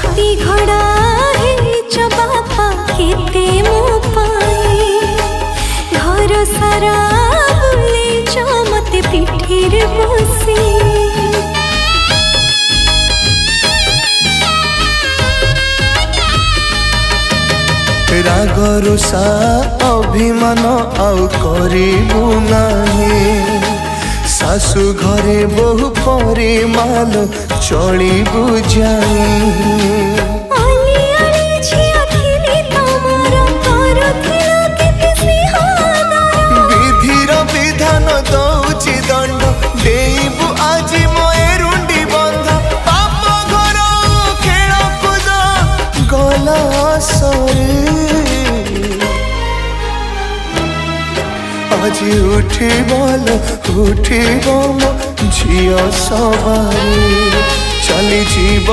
हाथी घोड़ा है बापा केते मो पाए घर सारा बुले मते पिठीर बसी राग रुषा अभिमान आउ करिबु नाही सासु घरे बहु परे माल चलिबु जाई विधिर विधान दौची दंड देबु आज मोरुंडी बंध पाप घर खेल कूद गला सरे आज उठिब मो झियो सवारी चली जीव